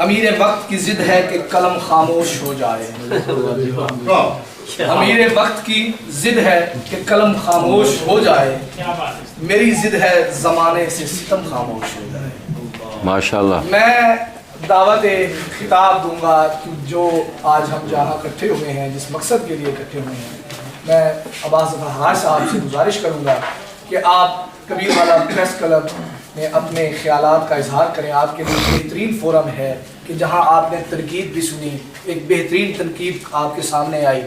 امیر وقت کی ضد ہے کہ قلم خاموش ہو جائے. امیر وقت کی ضد ہے کہ قلم خاموش ہو جائے. میری ضد ہے زمانے سے ستم خاموش ہو جائے. ماشاءاللہ. میں دعوت خطاب دوں گا کہ جو آج ہم جہاں اکٹھے ہوئے ہیں، جس مقصد کے لیے اکٹھے ہوئے ہیں، میں عباس ظفر حراج صاحب سے گزارش کروں گا کہ آپ کبیر والا پریس کلب میں اپنے خیالات کا اظہار کریں. آپ کے لیے بہترین فورم ہے کہ جہاں آپ نے تنقید بھی سنی، ایک بہترین تنقید آپ کے سامنے آئی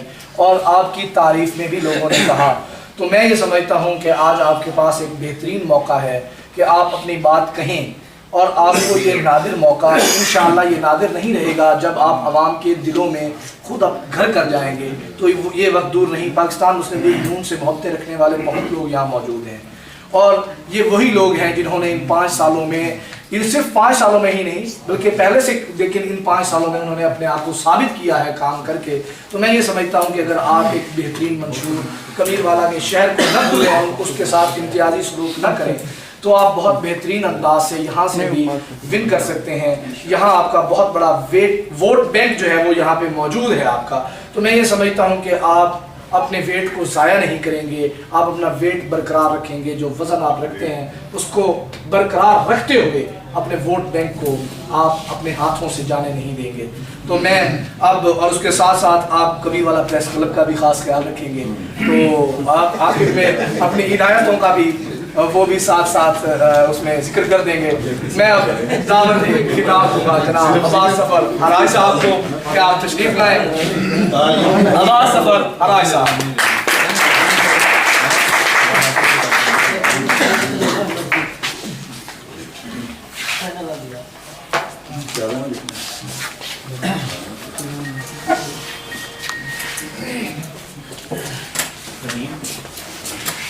اور آپ کی تعریف میں بھی لوگوں نے کہا. تو میں یہ سمجھتا ہوں کہ آج آپ کے پاس ایک بہترین موقع ہے کہ آپ اپنی بات کہیں، اور آپ کو یہ نادر موقع انشاءاللہ یہ نادر نہیں رہے گا جب آپ عوام کے دلوں میں خود گھر کر جائیں گے. تو یہ وقت دور نہیں. پاکستان مسلم لیگ نون سے محبتیں رکھنے والے بہت لوگ یہاں موجود ہیں، اور یہ وہی لوگ ہیں جنہوں نے ان 5 سالوں میں، ان صرف 5 سالوں میں ہی نہیں بلکہ پہلے سے، لیکن ان 5 سالوں میں انہوں نے اپنے آپ کو ثابت کیا ہے کام کر کے. تو میں یہ سمجھتا ہوں کہ اگر آپ ایک بہترین منشور کبیر والا کے شہر کو نہ بھولیں اور اس کے ساتھ امتیازی سلوک نہ کریں تو آپ بہت بہترین انداز سے یہاں سے بھی ون کر سکتے ہیں. یہاں آپ کا بہت بڑا ووٹ بینک جو ہے وہ یہاں پہ موجود ہے آپ کا. تو میں یہ سمجھتا ہوں کہ آپ اپنے ویٹ کو ضائع نہیں کریں گے، آپ اپنا ویٹ برقرار رکھیں گے. جو وزن آپ رکھتے ہیں اس کو برقرار رکھتے ہوئے اپنے ووٹ بینک کو آپ اپنے ہاتھوں سے جانے نہیں دیں گے. تو میں اب، اور اس کے ساتھ ساتھ آپ کبیر والا پریس کلب کا بھی خاص خیال رکھیں گے. تو آپ آخر میں اپنی ہدایتوں کا بھی وہ بھی ساتھ ساتھ اس میں ذکر کر دیں گے. میں اب دعوت خطاب دوں گا جناب عباس ظفر حراج صاحب کو کہ آپ تشریف لائیں. عباس ظفر حراج صاحب.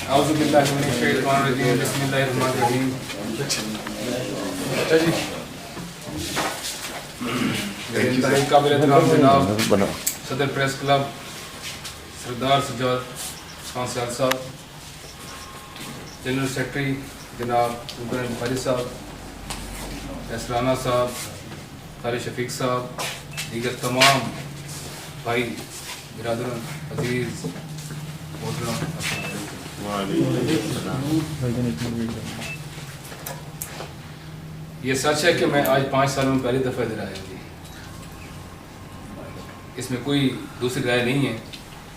اعوذ باللہ من الشیطان الرجیم بسم اللہ الرحمن الرحیم. انتہائی قابل احترام جناب صدر پریس کلب سردار سجاد خان سیال صاحب، جنرل سیکرٹری جناب مکرم بخاری صاحب، اسرانہ صاحب، خالد شفیق صاحب، دیگر تمام بھائی برادران عزیز محترم، یہ سچ ہے کہ میں آج 5 سالوں میں پہلی دفعہ ادھر آیا ہوں. اس میں کوئی دوسری رائے نہیں ہے.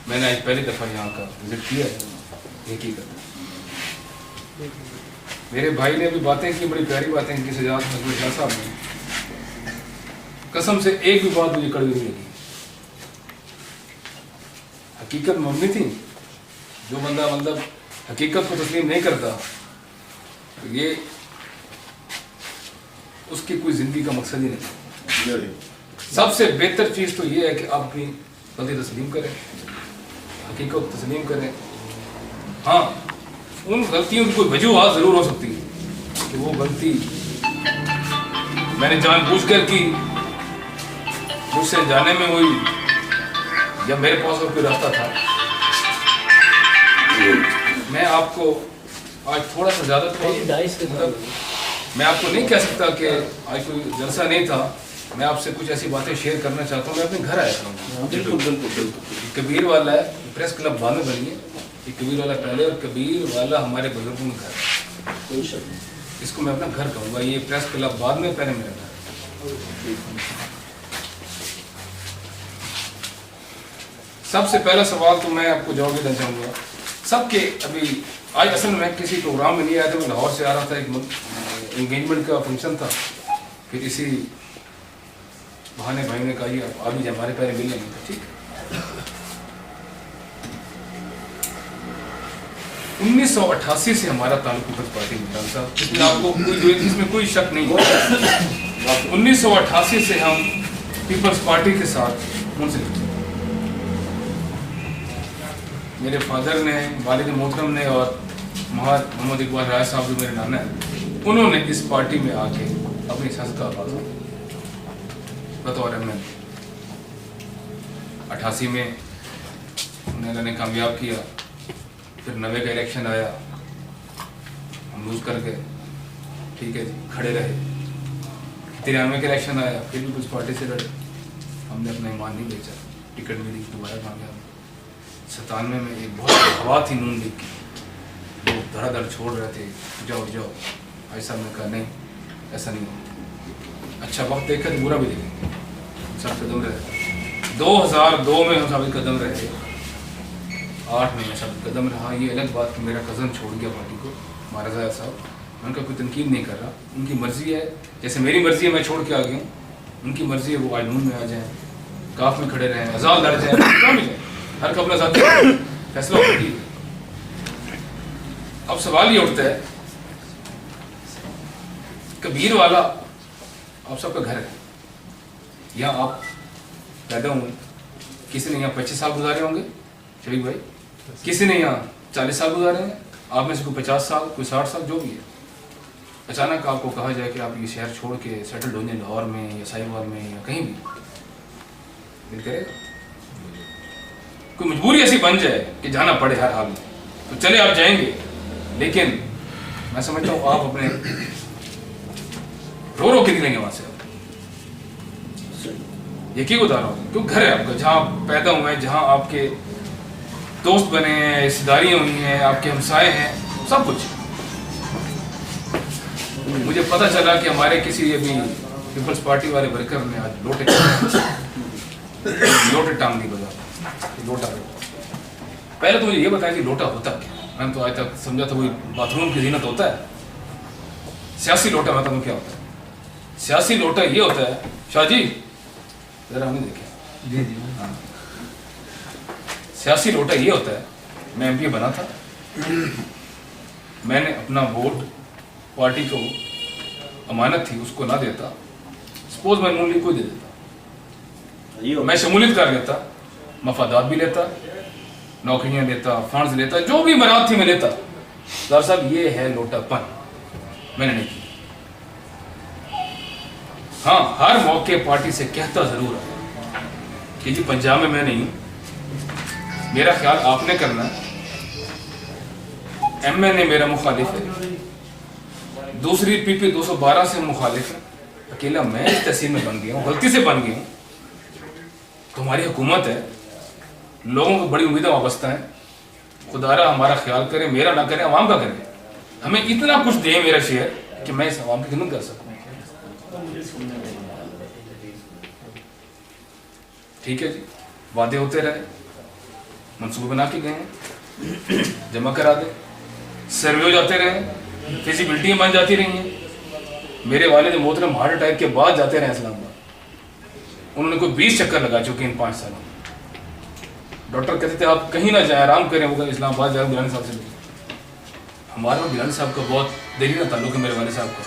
میں نے آج پہلی دفعہ یہاں کا وزٹ کیا ہے. حقیقت میرے بھائی نے بھی باتیں کی، بڑی پیاری باتیں کی سجاد اکبر شاہ صاحب نے. قسم سے ایک بھی بات مجھے کڑوی نہیں لگی. حقیقت مبنی تھی. جو بندہ مطلب حقیقت کو تسلیم نہیں کرتا یہ اس کی کوئی زندگی کا مقصد ہی نہیں. سب سے بہتر چیز تو یہ ہے کہ آپ اپنی غلطی تسلیم کریں، حقیقت تسلیم کریں. ہاں، ان غلطیوں کی کوئی وجوہات ضرور ہو سکتی ہے کہ وہ غلطی میں نے جان بوجھ کر کی، مجھ سے جانے میں ہوئی، یا میرے پاس اور کوئی راستہ تھا. میں آپ کو آج تھوڑا سا زیادہ میں آپ کو نہیں کہہ سکتا کہ آج کوئی جلسہ نہیں تھا. میں آپ سے کچھ ایسی باتیں شیئر کرنا چاہتا ہوں. میں اپنے گھر آیا تھا. بالکل کبیر والا ہے، پریس کلب بعد میں بنی ہے. یہ کبیر والا پہلے اور کبیر والا ہمارے بزرگوں کا گھر ہے. اس کو میں اپنا گھر کہوں گا. یہ پریس کلب بعد میں، پہلے میرا گھر. سب سے پہلا سوال تو میں آپ کو جواب دینا چاہوں گا سب کے. ابھی آج اصل میں کسی پروگرام میں نہیں آیا تھا. میں لاہور سے آ رہا تھا، ایک انگیجمنٹ کا فنکشن تھا. پھر اسی بہانے بھائی نے کہا یہ ابھی جب ہمارے پہلے ملنے نہیں تھا. ٹھیک 1988 سے ہمارا تعلق پیپلز پارٹی میں تھا. اس میں آپ کو اس میں کوئی شک نہیں. 1988 سے ہم پیپلز پارٹی کے ساتھ منسلک تھے. میرے فادر نے، والد محترم نے، اور محمد اقبال حراج صاحب جو میرے نانا ہیں، انہوں نے اس پارٹی میں آ کے اپنی سیاست کا آغاز بطور ایم ایل 88 میں انہوں نے کامیاب کیا. پھر 90 کا الیکشن آیا، ہم لوز کر گئے. ٹھیک ہے جی، کھڑے رہے. 93 का इलेक्शन आया, फिर भी कुछ पार्टी से लड़े, हमने अपना ईमान नहीं बेचा, टिकट मिली, दोबारा कामयाब। 97 में एक बहुत हवा थी नून लीग की, लोग धड़ाधड़ छोड़ रहे थे, जाओ जाओ। भाई साहब ने कहा नहीं, ऐसा नहीं होगा, अच्छा वक्त देखा तो बुरा भी देखेंगे, सब कदम रहे। 2002 में हम साबित कदम रहे, 8 में साबित कदम रहा। ये अलग बात कि मेरा कज़न छोड़ गया पार्टी को, महाराजा साहब, मैं उनका कोई तनकीद नहीं कर रहा, उनकी मर्ज़ी है, जैसे मेरी मर्ज़ी है मैं छोड़ के आ गया, उनकी मर्ज़ी है वो आइनून में आ जाएँ, काफ में खड़े रहें, आज़ाद लड़ जाएँ, क्या भी जाए, हर का अपना ज़ाती फैसला होता है। अब सवाल ये उठता है, कबीर वाला आप सबका घर है, यहाँ आप पैदा हुए, किसी ने यहाँ 25 साल गुजारे होंगे शरीफ भाई, किसी ने यहाँ 40 साल गुजारे हैं, आप में से कोई 50 साल, कोई 60 साल, जो भी है। अचानक आपको कहा जाए कि आप ये शहर छोड़ के सेटल्ड हो जाए लाहौर में या साहिवाल में या कहीं भी, दिल करेगा? कोई मजबूरी ऐसी बन जाए कि जाना पड़े हर हाल में, तो चले आप जाएंगे, लेकिन मैं समझता हूँ आप अपने रो के निकलेंगे वहां से, यकीन बता रहा हूँ, क्यों घर है आपका, जहाँ पैदा हुए हैं, जहाँ आपके दोस्त बने हैं, रिश्तेदारियाँ हुई हैं, आपके हमसाए हैं, सब कुछ। मुझे पता चला कि हमारे किसी अभी पीपल्स पार्टी वाले वर्कर ने आज लोटे टांग दी बजा, लोटा। पहले तो मुझे ये बताया कि लोटा होता क्या, मैंने तो आज तक समझा था वही बाथरूम की जीनत होता है। सियासी लोटा मैं तुम्हें क्या होता है? सियासी लोटा ये होता है, शाह जी जरा हमें देखें, जी जी हाँ, सियासी लोटा ये होता है, मैं एमपी बना था, मैंने अपना वोट पार्टी को अमानत थी उसको ना देता, सपोज मैं नून लीग को दे देता, मैं शमूलियत कर लेता, मफादात भी लेता, नौकरियां लेता, फंड्स लेता, जो भी मराद थी मैं लेता। सर साहब ये है लोटापन, मैंने नहीं किया। हाँ, हर मौके पार्टी से कहता जरूर है कि जी पंजाब में मैं नहीं हूं, मेरा ख्याल आपने करना है, एमएनए मेरा मुखालिफ है, दूसरी पीपी 212 से मुखालिफ है, अकेला मैं इस तहसील में बन गया हूँ, गलती से बन गया हूँ। तुम्हारी हुकूमत है, लोगों को बड़ी उम्मीदें वाबस्ता हैं, खुदारा हमारा ख्याल करे, मेरा ना करे, आवाम का करे, हमें इतना कुछ दे मेरा शेयर कि मैं इस आवाम की खिदमत कर सकूँ। ठीक है जी, वादे होते रहे, मंसूबे बना के गए हैं, जमा करा दे, सर्वे हो जाते रहे, फिजिबिलिटी बन जाती रही हैं। मेरे वालिद मोहतरम हार्ट अटैक के बाद जाते रहे इस्लामाबाद, उन्होंने कोई 20 चक्कर लगा चुके इन 5 सालों में। डॉक्टर कहते थे आप कहीं ना जाए, आराम करें, होगा इस्लामाबाद जाए गिलानी साहब से। हमारा गिलानी साहब का बहुत देरी ना ताल्लुक है मेरे वाले साहब का।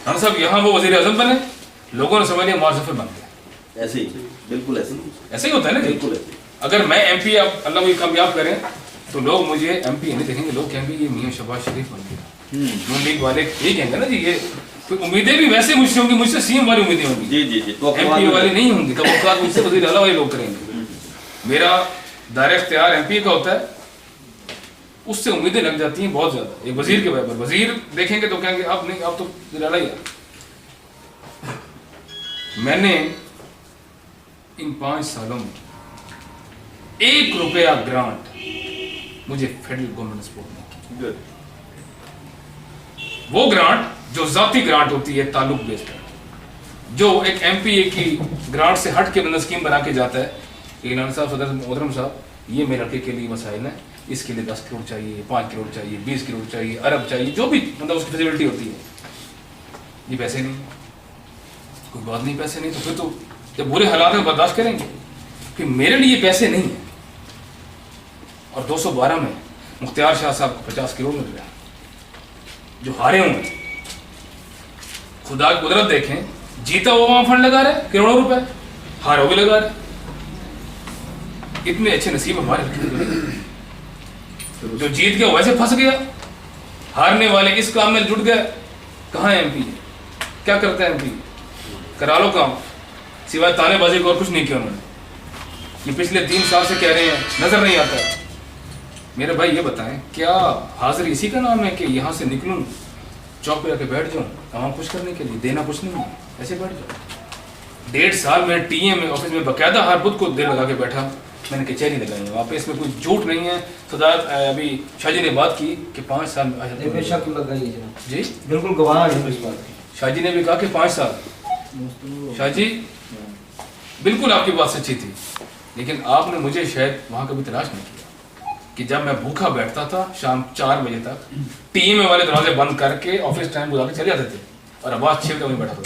राना साहब यहाँ वो वज़ीर आज़म बने, लोगों ने समझ लिया मार्जफर बन गए। ऐसे ही, बिल्कुल ऐसे ही होता है ना, बिल्कुल ऐसे। अगर मैं एमपी अल्लाह को कामयाब करें तो लोग मुझे एमपी नहीं देखेंगे, लोग कहेंगे ये मियां शहबाज शरीफ बन गया। नून लीग वाले यही कहेंगे ना जी, ये कोई उम्मीदें भी वैसे मुझसे होंगी, मुझसे सीएम वाली उम्मीदें होंगी, जी जी जी, तो एमपी वाली नहीं होंगी, तो मुझसे वज़ीर आला वाले लोग करेंगे। मेरा दायरा इख्तियार एमपी का होता है, उससे उम्मीदें लग जाती हैं बहुत ज्यादा, एक वजीर के बराबर। वजीर देखेंगे तो कहेंगे अब नहीं, अब तो वज़ीर आला ही है। मैंने इन 5 सालों में 1 रुपया ग्रांट मुझे फेडरल गवर्नमेंट सपोर्ट नहीं की। वो ग्रांट जो जाती ग्रांट होती है, ताल्लुक बेस्ड, जो एक एमपीए की ग्रांट से हट के बंदा स्कीम बना के जाता है कि नाना साहब, सदर मोहतरम साहब, ये मेरे लड़के के लिए मसाइल है, इसके लिए 10 करोड़ चाहिए, 5 करोड़ चाहिए, 20 करोड़ चाहिए, अरब चाहिए, जो भी मतलब उसकी फैसिलिटी होती है, ये पैसे नहीं, कोई बात नहीं, पैसे नहीं, तो फिर तो जब बुरे हालात में बर्दाश्त करेंगे कि मेरे लिए पैसे नहीं है। और 212 में मुख्तियार शाह साहब को 50 करोड़ मिल रहा है, जो हारे हुए। खुदा की कुदरत देखें, जीता वो वहां फंड लगा रहे करोड़ों रुपए, हारे भी लगा रहे। इतने अच्छे नसीब हमारे, जो जीत गया वैसे फंस गया, हारने वाले इस काम में जुट गए। कहाँ है एमपी, क्या करता है एमपी? करा लो काम, सिवाय तानेबाजी को और कुछ नहीं किया उन्होंने। ये पिछले 3 साल से कह रहे हैं, नजर नहीं आता। मेरे भाई ये बताएं, क्या हाजिर इसी का नाम है कि यहाँ से निकलूं, चौक पे आके बैठ जाऊं, तमाम कुछ करने के लिए, देना कुछ नहीं है? ऐसे बैठ जाओ। 1.5 साल में टीएम में ऑफिस में बाकायदा हर बुध को देर लगा के बैठा, मैंने कचहरी लगाई है वहाँ पे, इसमें कोई झूठ नहीं है। सदार अभी शाहजी ने बात की कि 5 साल बेशक लगाई है जी, बिल्कुल गवाह है इस बात की। शाहजी ने भी कहा कि 5 साल। शाहजी बिल्कुल आपकी बात सच्ची थी, लेकिन आपने मुझे शायद वहाँ कभी तलाश नहीं किया कि जब मैं भूखा बैठता था शाम 4 बजे तक, टीएमए वाले दरवाजे बंद करके ऑफिस टाइम बुला के चले जाते थे और आवाज 6 बजे वहीं बैठा था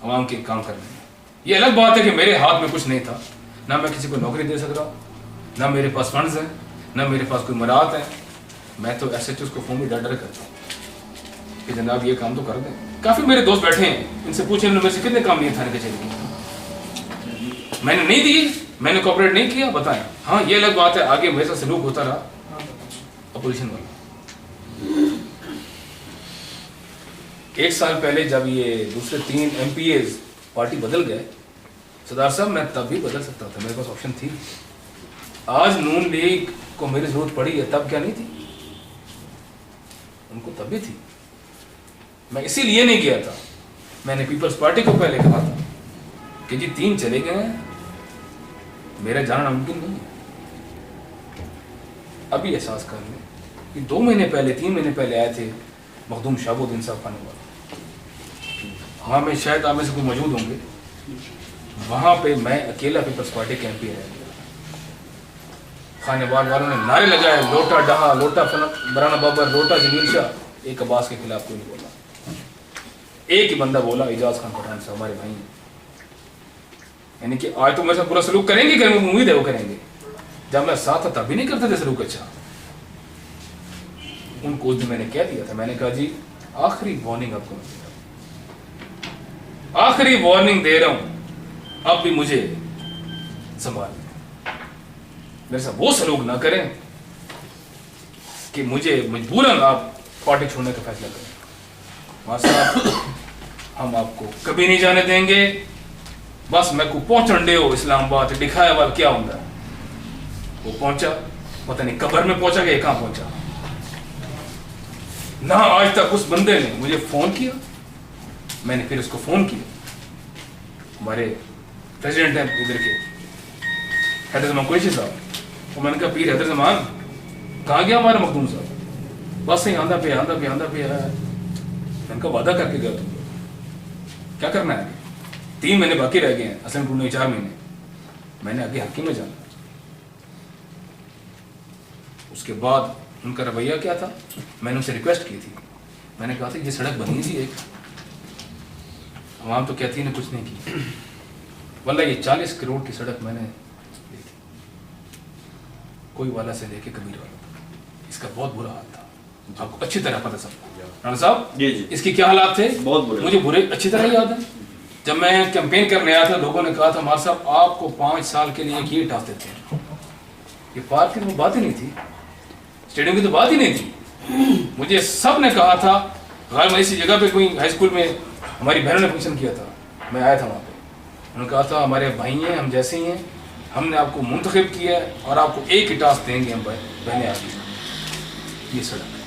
आवाम के काम करने में। ये अलग बात है कि मेरे हाथ में कुछ नहीं था, ना मैं किसी को नौकरी दे सक रहा, ना मेरे पास फंड्स हैं, ना मेरे पास कोई मराहत है। मैं तो SHO को फ़ोन भी डर करता हूँ कि जनाब ये काम तो कर दें। काफ़ी मेरे दोस्त बैठे हैं, इनसे पूछे इन्होंने मेरे से कितने काम लिए थाने कचहरी के, मैंने नहीं दिए, मैंने कोऑपरेट नहीं किया, बताएं। हाँ ये अलग बात है, आगे मेरे साथ सलूक होता रहा अपोजिशन वाला। 1 साल पहले जब ये दूसरे 3 MPAs पार्टी बदल गए, सरदार साहब मैं तब भी बदल सकता था, मेरे पास ऑप्शन थी। आज नून लीग को मेरी जरूरत पड़ी है, तब क्या नहीं थी? उनको तब भी थी। मैं इसीलिए नहीं गया था। मैंने पीपल्स पार्टी को पहले कहा था कि जी 3 चले गए हैं, मेरा जाना नामुमकिन नहीं है। अभी एहसास कर लें कि 2 महीने पहले 3 महीने पहले आए थे मखदूम शाहबुद्दीन साहब खाने वाले, वहाँ में शायद आप में से कोई मौजूद होंगे। वहाँ पे मैं अकेला पीपल्स पार्टी के MP रह गया। खानेवाल वालों ने नारे लगाए, लोटा डहा, लोटा बराना बाबर, लोटा जमील शाह। एक अब्बास के खिलाफ कोई नहीं बोला, एक ही बंदा बोला, एजाज खान पठान साहब हमारे भाई हैं। यानी कि आज तो मेरे साथ पूरा सलूक करेंगे, उम्मीद है वो करेंगे। जब मैं साथ था तब भी नहीं करते थे सलूक अच्छा। उनको उस दिन मैंने कह दिया था, मैंने कहा जी आखिरी वार्निंग आपको मैं दे रहा हूं, आखिरी वार्निंग दे रहा हूं, अब भी मुझे संभाल, मेरे साथ वो सलूक ना करें कि मुझे मजबूरन आप पार्टी छोड़ने का फैसला करें। वहां साहब हम आपको कभी नहीं जाने देंगे, बस मैं को पहुंचन दे हो इस्लामाबाद दिखाया वाल क्या होगा। वो पहुंचा, पता नहीं कब्र में पहुंचा कि कहां पहुंचा ना। आज तक उस बंदे ने मुझे फोन किया, मैंने फिर उसको फोन किया। हमारे प्रेसिडेंट हैं इधर के हैदर जमान कुरैशी साहब, तो मैंने कहा पीर हैदर जमान कहाँ गया हमारा मखदूम साहब? बस ही आंदा पे मैंने कहा वादा करके गया, तुम क्या करना है? 3 महीने बाकी रह गए हैं, असल में 4 महीने। मैंने आगे हकी में जाना। उसके बाद उनका रवैया क्या था, मैंने उनसे रिक्वेस्ट की थी, मैंने कहा था ये सड़क बनी थी एक, आवाम तो कहती है कुछ नहीं की। वल्ला ये 40 करोड़ की सड़क मैंने ली थी, कोई वाला से लेके कबीर वाला तक। इसका बहुत बुरा हाल था, आपको अच्छी तरह पता सब। राणा साहब जी इसके क्या हालात थे? बहुत बुरे। मुझे बुरे अच्छी तरह याद है। जब मैं कैंपेन करने आया था, लोगों ने कहा था मार साहब आपको 5 साल के लिए ये टास्क देते हैं। ये पार्क की तो बात ही नहीं थी, स्टेडियम की तो बात ही नहीं थी। मुझे सब ने कहा था, गाल इसी जगह पे कोई हाई स्कूल में हमारी बहनों ने फंक्शन किया था, मैं आया था वहाँ पे। उन्होंने कहा था हमारे भाई हैं, हम जैसे ही हैं, हमने आपको मुंतखब किया है और आपको एक ही टास्क देंगे हम बहने आपकी, ये सड़क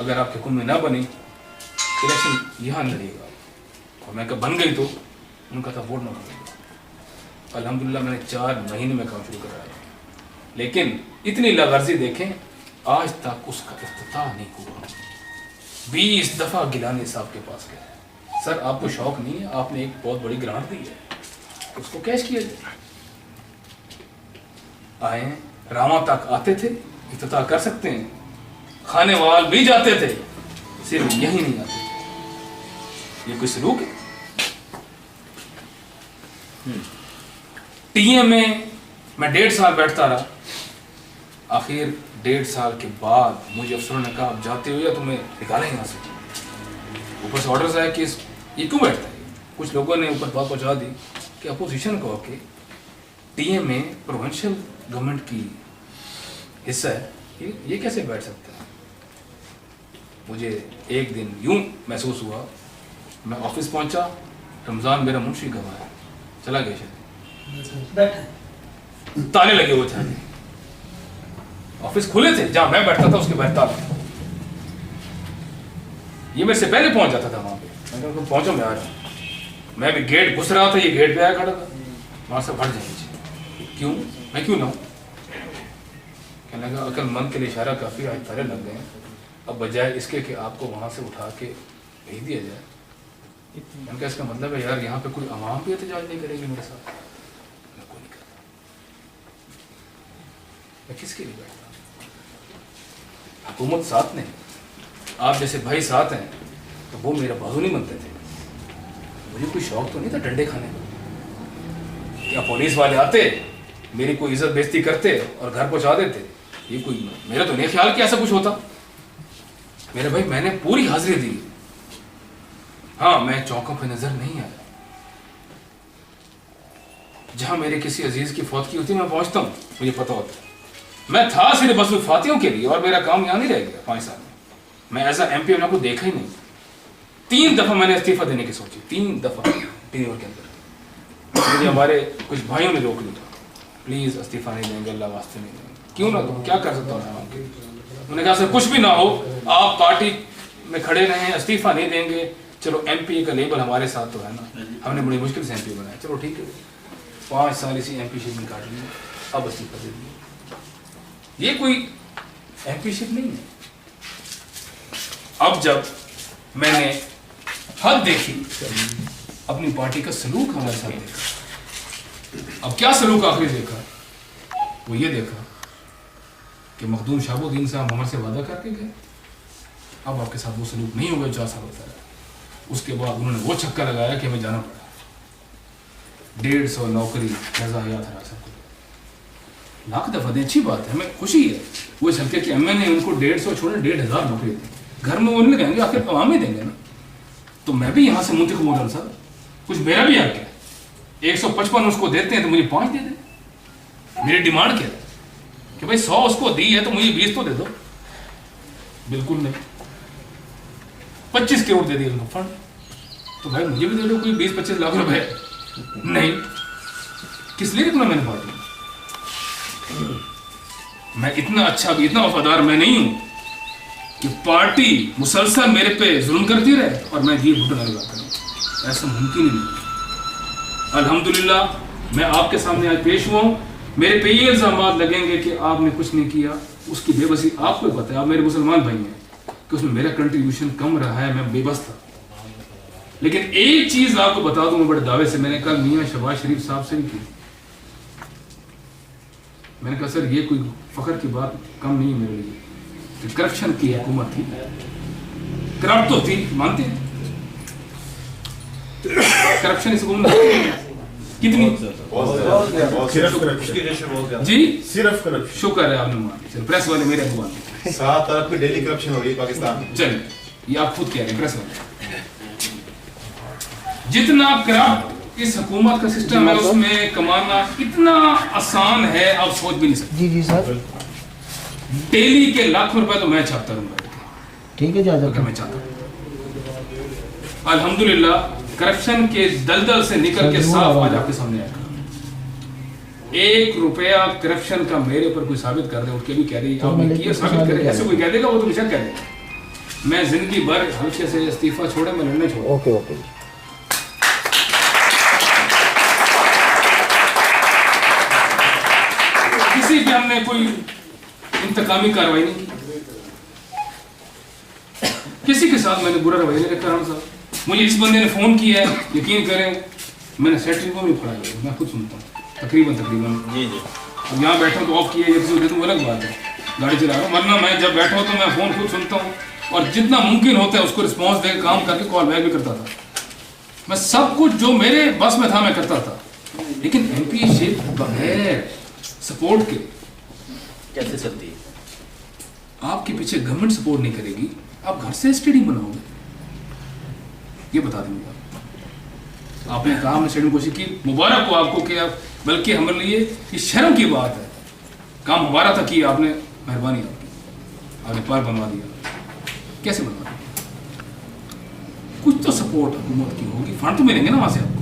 अगर आपके हुक्म में ना बनी इलेक्शन यहाँ लड़ेगा। और मैं कहा बन गई तो उनका था वोट ना बनेगा। अल्हम्दुलिल्लाह मैंने 4 महीने में काम शुरू कराया, लेकिन इतनी लागर्जी देखें आज तक उसका इफ्तिताह नहीं हुआ। 20 दफ़ा गिलानी साहब के पास गए, सर आपको शौक नहीं है, आपने एक बहुत बड़ी ग्रांट दी है, उसको कैश किया जाए। आए रामा तक आते थे, इफ्तिताह कर सकते हैं, खानेवाल भी जाते थे, सिर्फ यही नहीं आते थे। ये कोई सलूक है? टीएम में मैं 1.5 साल बैठता रहा, आखिर 1.5 साल के बाद मुझे अफसरों ने कहा आप जाते हो या तुम्हें निकालें यहाँ से। ऊपर से ऑर्डर्स आया कि ये क्यों बैठता है। कुछ लोगों ने ऊपर बात पहुँचा दी कि अपोजिशन को कि टीएम में प्रोविंशियल गवर्नमेंट की हिस्सा है, ये कैसे बैठ सकता है। मुझे एक दिन यूं महसूस हुआ, मैं ऑफिस पहुंचा, रमज़ान मेरा मुंशी गवाह चला गया शायद, ताले लगे हुए थे, ऑफिस खुले थे, जहां मैं बैठता था उसके बाहर ताला था। ये मेरे से पहले पहुंच जाता था वहां पे, मैं कहा पहुंचो मैं आ रहा हूं। मैं भी गेट घुस रहा था, ये गेट पे आया खड़ा था, वहां से हट जाए। क्यों? मैं क्यों ना हूं? कहने लगा अक्लमंद के लिए इशारा काफी, आज तारे लग गए हैं, अब बजाय इसके कि आपको वहां से उठा के भेज दिया जाए। मैंने कहा इसका मतलब है यार यहाँ पे कोई आवाम भी एहतजाज नहीं करेगी मेरे साथ? मैं कोई नहीं करता, मैं किसके लिए बैठता? हुकूमत साथ नहीं, आप जैसे भाई साथ हैं तो वो मेरा बाजू नहीं बनते थे। मुझे कोई शौक तो नहीं था डंडे खाने का। क्या पुलिस वाले आते, मेरी कोई इज्जत बेइज्जती करते और घर पहुंचा देते? ये कोई, मेरा तो नहीं ख्याल कि ऐसा कुछ होता। मेरे भाई मैंने पूरी हाजिरी दी। हाँ, मैं चौकों पे नजर नहीं आया। जहां मेरे किसी अजीज की फौत की होती मैं पहुंचता हूँ, मुझे पता होता। मैं था सिर्फ बस वफातियों के लिए और मेरा काम यहाँ नहीं रह गया 5 साल में। मैं एज अ MP को देखा ही नहीं। 3 दफा मैंने इस्तीफा देने की सोची, 3 दफा टीनवर के अंदर। मुझे हमारे कुछ भाइयों ने रोक लिया, प्लीज इस्तीफा नहीं देंगे, अल्लाह वास्ते नहीं देंगे। क्यों ना दूं, क्या कर सकता हूँ मैं? उन्होंने कहा सर कुछ भी ना हो, आप पार्टी में खड़े रहें, इस्तीफा नहीं देंगे, चलो MP का लेबल हमारे साथ तो है ना, हमने बड़ी मुश्किल से MP बनाया, चलो ठीक है। 5 साल इसी MP-शिप में काट लिए, अब इस्तीफा दे दिया। ये कोई MP-शिप नहीं है। अब जब मैंने हद देखी, अपनी पार्टी का सलूक हमारे साथ देखा। अब क्या सलूक आखिरी देखा? वो ये देखा कि मखदूम शहाबुद्दीन साहब हमारे से वादा करके गए, अब आपके साथ वो सलूक नहीं होगा 4 साल होता है। उसके बाद उन्होंने वो छक्का लगाया कि हमें जाना पड़ा। 150 नौकरी नजायात रहा सब कुछ। लाख दफा दें, अच्छी बात है, हमें खुशी है। वो इस हल्के के MN ने उनको 150 छोड़े 1,500 नौकरी दी। घर में वो नहीं कहेंगे, आखिर अवाम ही देंगे ना। तो मैं भी यहाँ से मुंतखब हो रहा सर, कुछ मेरा भी हक है। 155 उसको देते हैं तो मुझे 5 दे दें। मेरी डिमांड क्या है कि भाई 100 उसको दी है तो मुझे 20 तो दे दो। बिल्कुल नहीं, 25 करोड़ दे दिए उनको फंड, तो भाई मुझे भी दे दो कोई 20-25 लाख रुपए। नहीं, किस लिए रखना मैंने पार्टी? मैं इतना अच्छा, इतना वफादार मैं नहीं हूं कि पार्टी मुसलसल मेरे पे जुल्म करती रहे और मैं जी घुटना लगा करूं। ऐसा मुमकिन ही नहीं। अल्हम्दुलिल्लाह मैं आपके सामने आज पेश हुआ हूं। मेरे पे ये इल्जाम लगेंगे कि आपने कुछ नहीं किया, उसकी बेबसी आपको पता है, आप मेरे मुसलमान भाई हैं, कि उसमें मेरा कंट्रीब्यूशन कम रहा है, मैं बेबस था। लेकिन एक चीज आपको बता दूं मैं बड़े दावे से, मैंने कल मियां शहबाज शरीफ साहब से भी की। मैंने कहा सर ये कोई फख्र की बात कम नहीं है मेरे लिए कि करप्शन की हुकूमत थी, करप्ट तो थी, मानते हैं करप्शन इस हुकूमत कितनी जी सिर्फ करप्शन। शुक्र है आपने मान लिया। प्रेस वाले मेरे अखबार 7 अरब की डेली करप्शन हो रही है पाकिस्तान में। चलिए, ये आप खुद कह रहे हैं प्रेस वाले। जितना करप्ट इस हुकूमत का सिस्टम है उसमें कमाना इतना आसान है आप सोच भी नहीं सकते। जी जी सर, डेली के लाखों रुपए तो मैं छापता रहूंगा, ठीक है जी, अगर मैं चाहता हूं। अल्हम्दुलिल्लाह करप्शन के दलदल से निकल के साफ आज आपके सामने आया। 1 रुपया करप्शन का मेरे ऊपर कोई साबित कर दे, उठ के भी कह रही आपने किया, साबित करे, ऐसे कोई कह देगा वो तो मुझे कह देगा। मैं जिंदगी भर हल्के से इस्तीफा छोड़े, मैं लड़ने छोड़ा। Okay okay. किसी पे हमने कोई इंतकामी कार्रवाई नहीं की, किसी के साथ मैंने बुरा रवैया नहीं रखा। राणा साहब, मुझे इस बंदे ने फोन किया है, यकीन करें मैंने सेक्रेटरी को भी पढ़ा है, मैं खुद सुनता हूँ तकरीबन जी जी। अब यहाँ बैठा हूँ तो ऑफ किया, किसी को तो अलग बात है, गाड़ी चला रहा हूँ, वरना मैं जब बैठा हूँ तो मैं फोन खुद सुनता हूँ और जितना मुमकिन होता है उसको रिस्पॉन्स दे काम करके कॉल बैक भी करता था। मैं सब कुछ जो मेरे बस में था मैं करता था। लेकिन MP-शिप बगैर सपोर्ट के कैसे चलती है? आपके पीछे गवर्नमेंट सपोर्ट नहीं करेगी, आप घर से स्टेडियम बनाओगे? ये बता देंगे आपने कहा, हमने स्टेडियम कोशिश की, मुबारक हो आपको कि आप, बल्कि हमारे लिए ये शर्म की बात है, काम हमारा था कि आपने, मेहरबानी आपकी, आपने पार बनवा दिया। कैसे बनवा दिया? कुछ तो सपोर्ट हुकूमत की होगी, फंड तो मिलेंगे ना वहां से आपको,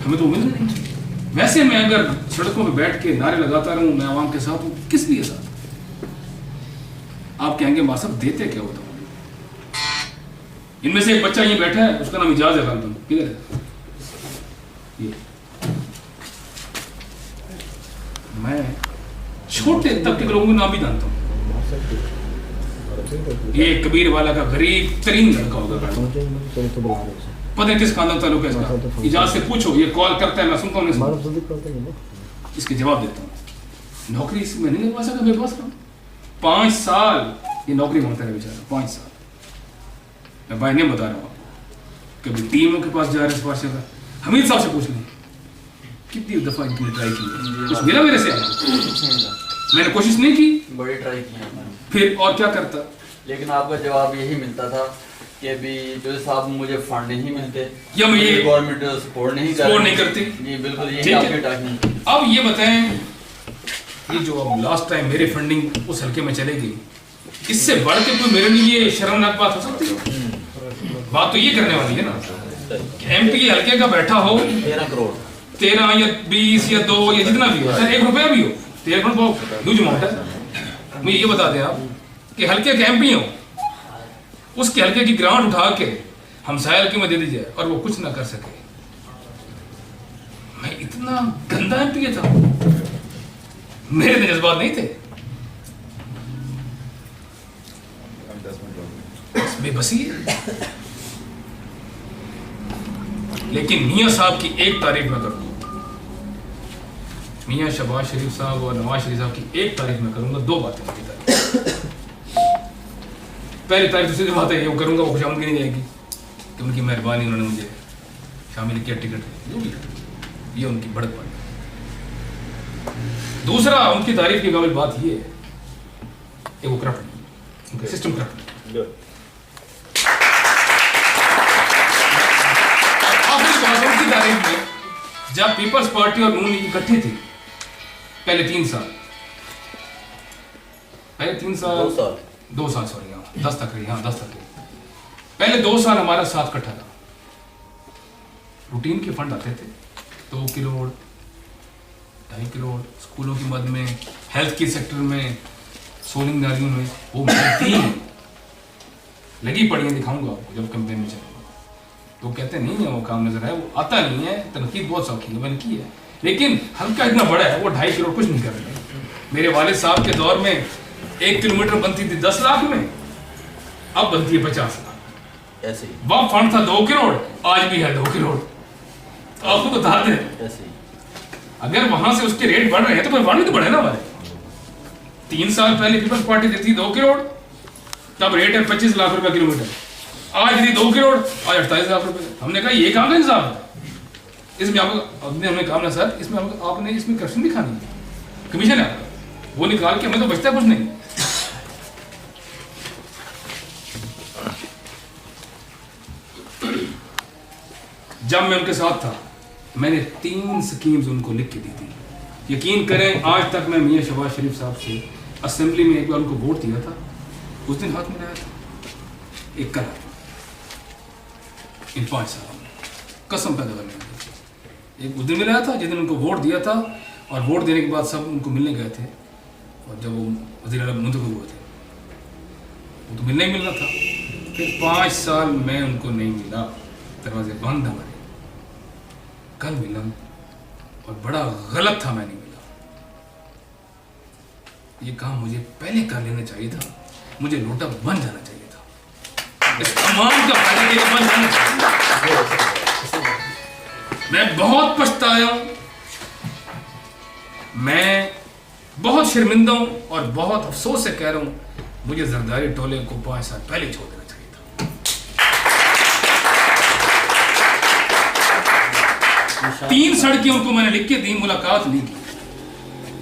हमें तो मिल नहीं। वैसे मैं अगर सड़कों पे बैठ के नारे लगाता रहूं मैं आवाम के साथ हूं, किस लिए साथ? आप कहेंगे मां साहब देते क्या होता? इनमें से एक बच्चा ये बैठा है, उसका नाम इजाज है, किधर है? ये मैं छोटे तबके के लोगों के नाम भी जानता हूँ। ये कबीर वाला का गरीब तरीन लड़का होगा, पता नहीं किस खानदान ताल्लुक है इसका। इजाज़त से पूछो, ये कॉल करता है, मैं सुनता हूँ, इसके जवाब देता हूँ। नौकरी इसमें नहीं लगवा सका मेरे पास का 5 साल ये नौकरी मांगता है बेचारा, 5 साल। मैं भाई नहीं बता रहा हूँ, कभी टीमों के पास जा रहे सिफारिश का, हमीद साहब से पूछ लें कितनी दफ़ा इनकी ट्राई की, कुछ मिला मेरे से आपको? मैंने कोशिश नहीं की, बड़ी ट्राई की है मैंने, फिर और क्या करता, लेकिन आपका जवाब यही मिलता था कि अभी जो साहब मुझे फंड नहीं मिलते या मैं ये गवर्नमेंट सपोर्ट नहीं करती। जी बिल्कुल, यही आपकी टाइमिंग। अब ये बताएं, ये जो अब लास्ट टाइम मेरे फंडिंग उस हल्के में चले गई, इससे बढ़ के कोई मेरे लिए शर्मनाक बात हो सकती है? बात तो ये करने वाली है ना कि एमपी हल्के का बैठा हो 13 करोड़ 13 या 20 या 2 या जितना भी हो, चाहे 1 रुपया भी हो, 13 करोड़ बहुत ह्यूज अमाउंट है। मुझे ये बता दें आप कि हल्के के एमपी हो, उसके हल्के की ग्रांट उठा के हमसाया हल्के में दे दी जाए और वो कुछ ना कर सके। मैं इतना गंदा एमपी था, मेरे जज्बात नहीं थे, बेबसी है। लेकिन मियां साहब की एक तारीफ मैं करूंगा, मियां शहबाज शरीफ साहब और नवाज शरीफ साहब की एक तारीफ मैं करूंगा, 2 बातें उनकी तारीफ। पहली तारीफ दूसरी बात है ये करूंगा, वो खुशामद की नहीं जाएगी कि उनकी मेहरबानी, उन्होंने मुझे शामिल किया, टिकट जो भी, ये उनकी बढ़त बात। दूसरा उनकी तारीफ की काबिल बात ये है कि वो करप्ट, उनका सिस्टम करप्ट। उनकी तारीफ में जब पीपल्स पार्टी और नून इकट्ठी थी पहले 3 साल, पहले 3 साल 2 साल सॉरी, हाँ 10 तक रही, हाँ 10 तक रही। पहले 2 साल हमारा साथ इकट्ठा था, रूटीन के फंड आते थे 2 करोड़ 2.5 करोड़ स्कूलों की मद में, हेल्थ के सेक्टर में, सोलिंग नालियों में, वो तीन लगी पड़ी है, दिखाऊंगा आपको जब कैंपेन में चलेगा। तो कहते नहीं है वो काम नजर आया, वो आता नहीं है, तनकीद बहुत सौखी है, मैंने की है, लेकिन हल्का इतना बड़ा है, वो 2.5 करोड़ कुछ नहीं कर रहे। मेरे वालिद साहब के दौर में 1 किलोमीटर बनती थी 10 लाख में, अब बनती है 50 लाख। ऐसे ही वह फंड था 2 करोड़, आज भी है 2 करोड़। तो आपको बता दें, ऐसे ही अगर वहां से उसके रेट बढ़ रहे हैं तो फिर फंड भी तो बढ़े ना हमारे। 3 साल पहले पीपल्स पार्टी देती 2 करोड़, तब रेट है 25 लाख रुपए किलोमीटर, आज दी 2 करोड़, आज 48 लाख रुपए। हमने कहा ये काम का इंसाफ है, इसमें आपको हमने कहा ना सर, इसमें आपने इसमें करप्शन दिखानी है, कमीशन है वो निकाल के हमें तो बचता कुछ नहीं। जब मैं उनके साथ था मैंने 3 स्कीम्स उनको लिख के दी थी। यकीन करें आज तक मैं मियां शहबाज शरीफ साहब से असेंबली में एक बार उनको वोट दिया था, उस दिन हाथ मिलाया था, एक करा इन 5 सालों में कसम पैदा करने वाली। एक उस दिन मिलाया था जिस दिन उनको वोट दिया था, और वोट देने के बाद सब उनको मिलने गए थे, और जब वो वज़ीर आला मुंतखब हुए थे वो तो मिलना ही मिलना था। फिर 5 साल मैं उनको नहीं मिला, दरवाजे बंद हमारे। कल मिला और बड़ा गलत था, मैं नहीं मिला। ये काम मुझे पहले कर लेना चाहिए था, मुझे लोटा बन जाना चाहिए था, इस तमाम का फायदा ये बन जाना चाहिए। मैं बहुत पछताया हूं, मैं बहुत शर्मिंदा हूं और बहुत अफसोस से कह रहा हूं, मुझे जरदारी टोले को 5 साल पहले छोड़ देना चाहिए था। 3 सड़कें उनको मैंने लिख के दी, मुलाकात नहीं की।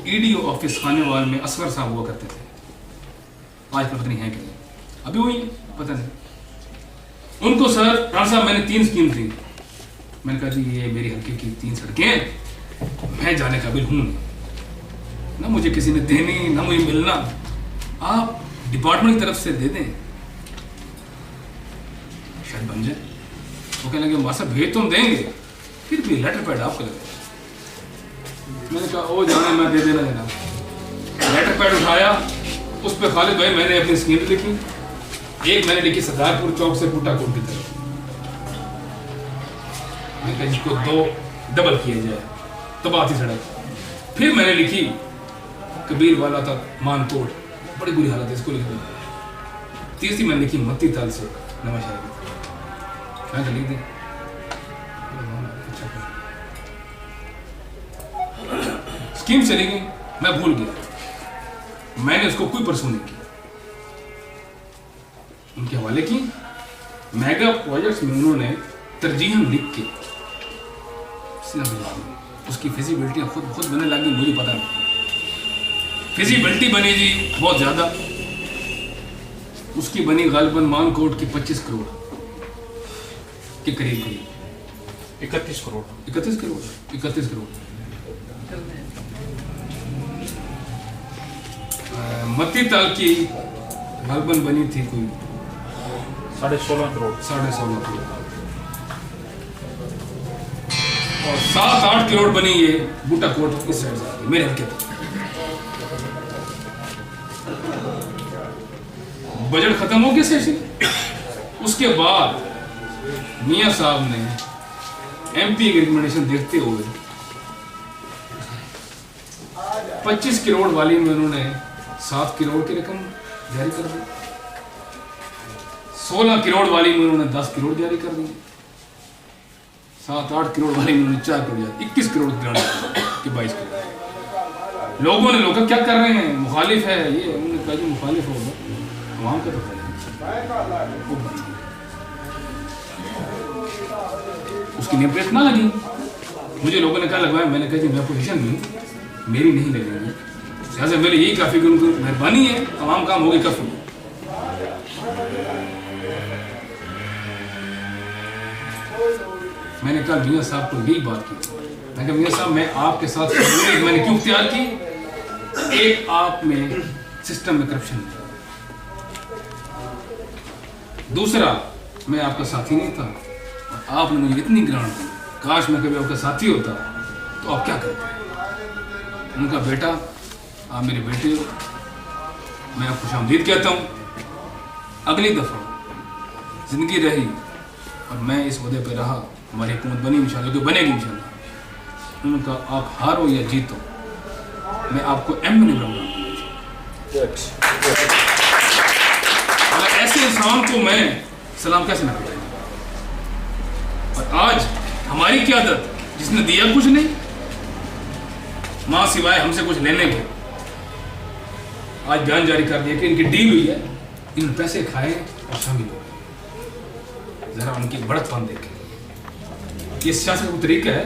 ईडीओ ऑफिस खानेवाल में असगर साहब हुआ करते थे, आज पता नहीं है कि नहीं, अभी हुई पता नहीं। उनको सर राणा साहब मैंने 3 स्कीम दी, मैंने कहा जी ये मेरी हल्के की 3 सड़कें, मैं जाने काबिल हूँ नहीं, ना मुझे किसी ने देनी ना मुझे मिलना, आप डिपार्टमेंट की तरफ से दे दें शायद बन जाए। वो कहने लगे मास्टर भेज तो हम देंगे, फिर भी लेटर पैड आपको लगे। मैंने कहा ओ जाने मैं दे देना देना। लेटर पैड उठाया, उस पर खालिद भाई मैंने अपनी स्कीम लिखी। एक मैंने लिखी सरदारपुर चौक से पुटाकोट की तरफ, मैंने कहा इसको 2 डबल किया जाए, तब आती सड़क। फिर मैंने लिखी कबीर वाला तक मानकोट, बड़ी बुरी हालत है, इसको लिख दी। तीसरी मैंने लिखी मत्ती ताल से नवा शायरी, मैं तो लिख दी। स्कीम चली गई, मैं भूल गया, मैंने उसको कोई परसों नहीं की, उनके हवाले की। मेगा प्रोजेक्ट्स में उन्होंने तरजीहन लिख के उसकी फिजिबिलिटी खुद बनने लगी, मुझे पता नहीं। फिजिबिलिटी बनी जी बहुत ज़्यादा, उसकी बनी गालिबन मानकोट की 25 करोड़ के करीब करीब 31 करोड़ 31 करोड़ 31 करोड़। मत्ती ताल की गालिबन बनी थी कोई 16.5 करोड़ 16.5 करोड़, और 7-8 करोड़ बनी ये बूटा कोट इस साइड से मेरे हल्के तक। बजट खत्म हो गया सेशन। उसके बाद मियां साहब ने एमपी की रिकमेंडेशन देखते हुए 25 करोड़ वाली में उन्होंने 7 करोड़ की रकम जारी कर दी, 16 करोड़ वाली में उन्होंने 10 करोड़ जारी कर दी, 7-8 करोड़ वाली में उन्होंने 4 करोड़ जारी, 21 करोड़ की 22 करोड़। लोगों ने लोग क्या कर रहे हैं, मुखालिफ है ये, उन्होंने कहा जो मुखालिफ होगा आवाम का तो उसकी नेम प्लेट ना लगी। मुझे लोगों ने क्या लगवाया, मैंने कहा जी मैं पोजीशन में मेरी नहीं लगेगी, लिहाजा मेरी यही काफ़ी कि उनको मेहरबानी है, तमाम काम हो गई काफ़ी। मैंने कहा मियां साहब को यही बात की, मैंने कहा मियां साहब मैं आपके साथ मैंने क्यों इख्तियार की, एक आप में सिस्टम में करप्शन है, दूसरा मैं आपका साथी नहीं था और आपने मुझे इतनी ग्रांट दी, काश मैं कभी आपका साथी होता तो आप क्या करते। उनका बेटा आप मेरे बेटे हो, मैं आपको खुशामदीद कहता हूँ, अगली दफ़ा ज़िंदगी रही और मैं इस ओहदे पे रहा, हमारी हुकूमत बनी इंशाल्लाह, जो बनेगी इंशाल्लाह, उनका आप हारो या जीतो मैं आपको एम नहीं बनाऊंगा। ऐसे इंसान को मैं सलाम कैसे ना करूं। और आज हमारी क़यादत जिसने दिया कुछ नहीं, मां सिवाय हमसे कुछ लेने के, आज बयान जारी कर दिया कि इनकी डील हुई है, इन्होंने पैसे खाए और शामिल हो गए। जरा उनकी बढ़तपन देखें, ये सियासत का तरीका है,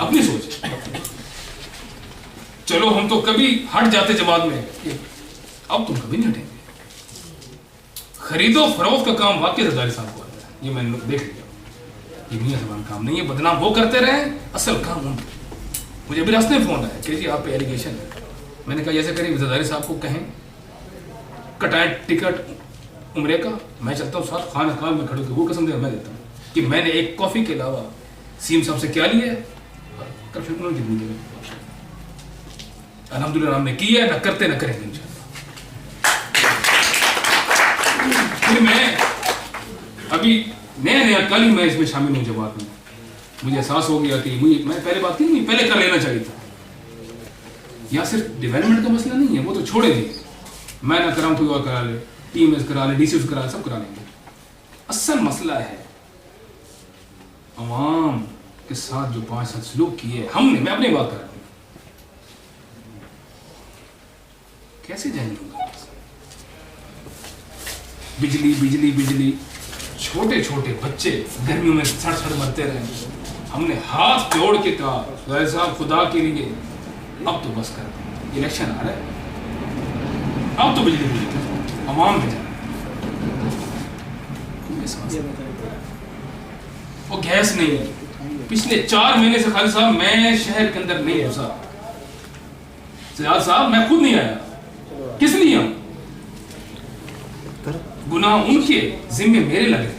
अपनी सोच। चलो हम तो कभी हट जाते जमात में, अब तुम कभी नहीं हटेंगे। खरीदो फरोख्त का काम वाकई ज़रदारी साहब को आता है, ये मैंने देख लिया, ये मियां साहब काम नहीं है, बदनाम वो करते रहे, असल काम उनका। मुझे अभी रास्ते में फोन आया कि जी आप पे एलिगेशन है, मैंने कहा ऐसे करें ज़रदारी साहब को कहें कटाएं टिकट उम्रे का, मैं चलता हूँ साथ खाना खान में खड़े होकर वो कसम दे मैं देता हूँ कि मैंने एक कॉफ़ी के अलावा सीएम साहब से क्या लिया है, करप्शन उन्होंने जितनी दी अल्हम्दुलिल्लाह हमने की है, ना करते ना करेंगे इंशाल्लाह। फिर मैं अभी नया कल ही मैं इसमें शामिल हूँ जमात में, मुझे एहसास हो गया कि मुझे मैं पहले बात की नहीं, पहले कर लेना चाहिए था। यहाँ सिर्फ डेवलपमेंट का मसला नहीं है, वो तो छोड़े नहीं, मैं ना कराऊँ कोई और करा ले, टीएमएस करा ले, डीसीएस करा ले, सब करा लेंगे। असल मसला है अवाम के साथ जो 5 साल सलूक किए हमने, मैं अपनी बात कर रहा हूँ, कैसे जाएंगे? बिजली बिजली बिजली, छोटे छोटे बच्चे गर्मियों में सड़ सड़ मरते रहे, हमने हाथ जोड़ के कहा गैर साहब खुदा के लिए अब तो बस कर, इलेक्शन आ रहा है, अब तो बिजली बिजली अवाम में जाना, वो गैस नहीं है। पिछले 4 महीने से खालिद साहब मैं शहर के अंदर नहीं घुसा, सयाद साहब मैं खुद नहीं आया, किस लिए आऊं? गुनाह उनके जिम्मे मेरे लगे,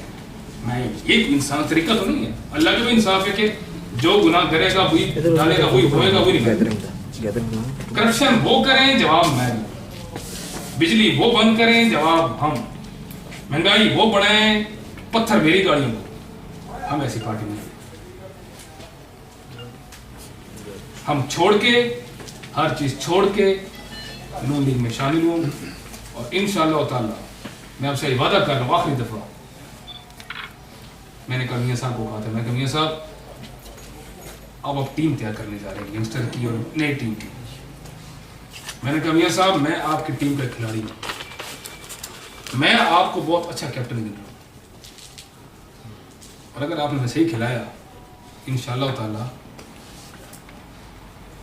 मैं एक इंसान तरीका तो नहीं है, अल्लाह के भी इंसाफ है कि जो गुनाह करेगा वही डालेगा, वही होएगा, वही नहीं। करप्शन वो करें जवाब मैं, बिजली वो बंद करें जवाब हम, महंगाई वो बढ़ाएं पत्थर मेरी गाड़ियों को, हम ऐसी पार्टी नहीं। हम छोड़ के, हर चीज़ छोड़ के नून लीग में शामिल हूँ और इंशाअल्लाह ताला मैं आपसे ये वादा कर रहा हूँ, आखिरी दफ़ा मैंने कल मियाँ साहब को कहा था, मैं कहा मियाँ साहब अब आप टीम तैयार करने जा रहे हैं यंगस्टर की और नई टीम की। मैंने कहा मियाँ साहब मैं आपकी टीम का खिलाड़ी हूँ, मैं आपको बहुत अच्छा कैप्टन गिन रहा हूँ और अगर आपने सही खिलाया इंशाअल्लाह ताला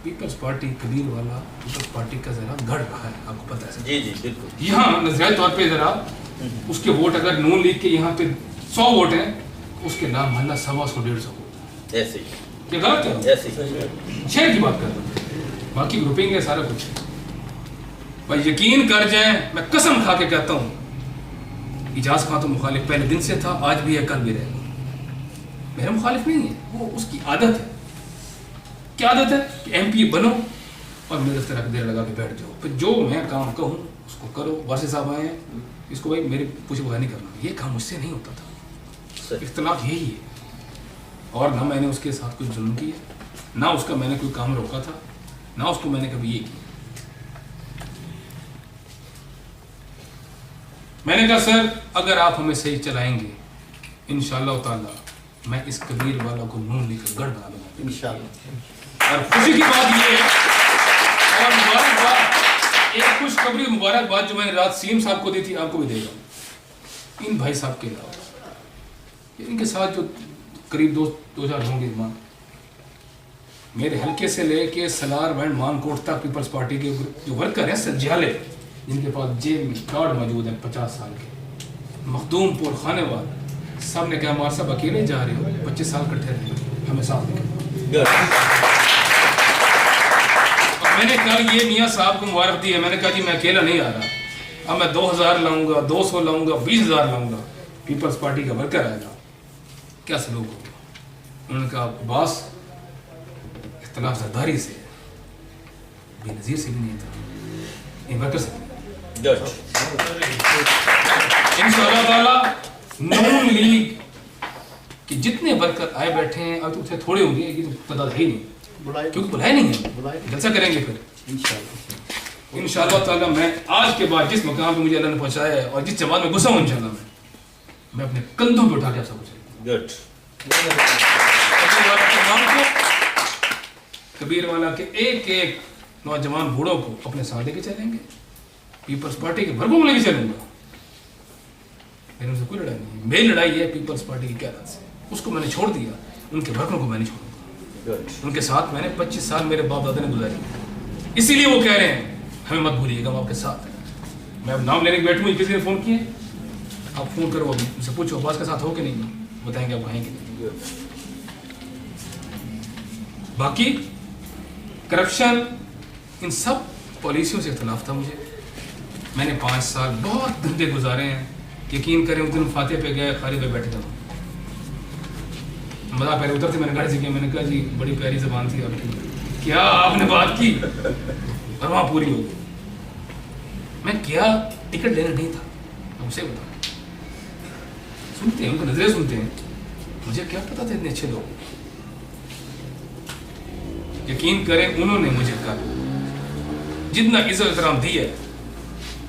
पीपल्स पार्टी कबीर वाला पीपल्स पार्टी का जरा गढ़ रहा है, आपको पता है। जी जी बिल्कुल। यहाँ नजरियाई तौर पे जरा उसके वोट अगर नून लीग के यहाँ पे 100 वोट हैं, उसके नाम महल्ला 125 वोट ऐसे ही ये गलत है, ऐसे ही। शेयर की बात कर रहा हूँ, बाकी ग्रुपिंग है सारा कुछ। भाई यकीन कर जाए, मैं कसम खा के कहता हूँ इजाज खान तो मुखालिफ पहले दिन से था, आज भी है, कल भी रहेगा। मेरा मुखालिफ नहीं है, वो उसकी आदत है। क्या आदत है कि एमपी बनो और मेरे से रख देर लगा के बैठ जाओ, फिर जो मैं काम कहूँ उसको करो। वासी साहब आए हैं, इसको भाई मेरे पूछे बुआ नहीं करना, ये काम मुझसे नहीं होता था। इख्तलाफ यही है और ना मैंने उसके साथ कोई जुल्म किया, ना उसका मैंने कोई काम रोका था, ना उसको मैंने कभी ये किया। मैंने कहा सर अगर आप हमें सही चलाएंगे इंशाअल्लाह ताला मैं इस कबीर वाला को नून लेकर गढ़ बना लूंगा इंशाअल्लाह। और खुशी की बात ये है और मुबारकबाद, एक खुशखबरी मुबारकबाद जो मैंने रात सीएम साहब को दी थी आपको भी देगा। इन भाई साहब के अलावा इनके साथ जो करीब 2,000 होंगे मान, मेरे हल्के से लेके सलार बैंड मानकोट तक पीपल्स पार्टी के जो वर्कर हैं सज्जाले, जिनके पास जेब में कार्ड मौजूद हैं 50 साल के, मखदूमपुर खानेवाल, सब ने कहा हमारे साहब अकेले जा रहे हो, 25 साल इकट्ठे रहे हमें साथ निकल। और मैंने कल ये मियाँ साहब को मुबारक दी है, मैंने कहा जी मैं अकेला नहीं आ रहा, अब मैं 2,000 लाऊंगा, 200 लाऊंगा, 20,000 लाऊंगा, पीपल्स पार्टी का वर्कर आएगा, क्या सलूक होगा। उन्होंने कहा बास इख्तलाफ सरदारी से बेनज़ीर से भी नहीं था, इन वर्कर से इंशाअल्लाह ताला नून लीग के जितने वर्कर आए बैठे हैं, अब तो थोड़े होंगे, ये तो तादाद है ही नहीं, क्योंकि बुलाए नहीं है, जलसा करेंगे फिर इंशाअल्लाह ताला। मैं आज के बाद जिस मकाम पे मुझे अल्लाह ने पहुंचाया है और जिस जमात में घुसा हूं इंशाअल्लाह मैं अपने कंधों पे उठा के आप सबको कबीर वाला के एक एक नौजवान बूढ़ों को अपने साथ लेके चलेंगे, पीपल्स पार्टी के वर्गों को लेके चलूंगा। मेरे उनसे कोई लड़ाई नहीं है, मेरी लड़ाई है पीपल्स पार्टी की क्यादत से, उसको मैंने छोड़ दिया, उनके वर्गों को मैंने छोड़ूंगा। उनके साथ मैंने 25 साल मेरे बाप दादा ने गुजारी, इसीलिए वो कह रहे हैं हमें मत भूलिएगा, हम आपके साथ हैं। मैं अब नाम लेने के बैठूँ, किसी ने फ़ोन किए, आप फ़ोन करो, अभी उनसे पूछो अब्बास के साथ हो कि नहीं, बताएंगे आप कहेंगे नहीं। बाकी करप्शन इन सब पॉलिसियों से इख्तलाफ था मुझे, मैंने 5 साल बहुत धंधे गुजारे हैं। यकीन करें उस दिन फाते पे गए, खाली पे बैठे था, मज़ा पहले उतरते मैंने गाड़ी से किया, मैंने कहा जी बड़ी प्यारी ज़बान थी आपकी, क्या आपने बात की और वहाँ पूरी हो गई। मैं क्या टिकट लेना नहीं था, अब उसे बता, सुनते हैं उनको नजरें सुनते हैं, मुझे क्या पता था इतने अच्छे लोग। यकीन करें उन्होंने मुझे कल जितना इज्जत एहतराम दी है,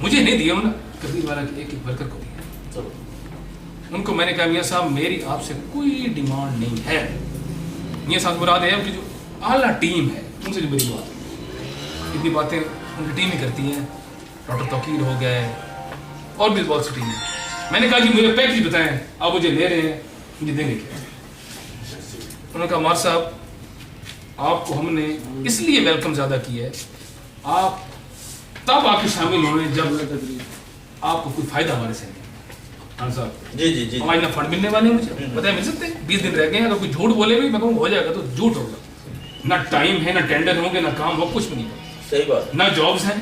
मुझे नहीं दिया, कबीर वाला के एक वर्कर को दिया। उनको मैंने कहा मियाँ साहब मेरी आपसे कोई डिमांड नहीं है, मियाँ साहब मुराद है उनकी जो आला टीम है उनसे जो मेरी बात है, इतनी बातें उनकी टीम ही करती हैं, डॉक्टर तौकीर हो गए और भी बहुत सी टीम है। मैंने कहा कि मुझे पैकेज बताएं, आप मुझे ले रहे हैं, मुझे देंगे क्या। उन्होंने कहा मार साहब आपको हमने इसलिए वेलकम ज़्यादा किया है, आप तब आके शामिल होने जब आपको कोई फ़ायदा हमारे से नहीं। हाँ साहब जी जी जी आज ना फंड मिलने वाले हैं, मुझे बताए मिल सकते हैं, 20 दिन रह गए हैं, अगर कोई झूठ बोले भी मैं कहूँ हो जाएगा तो झूठ होगा, ना टाइम है, ना टेंडर होंगे, ना काम हो, कुछ भी नहीं होगा, सही बात, ना जॉब्स हैं।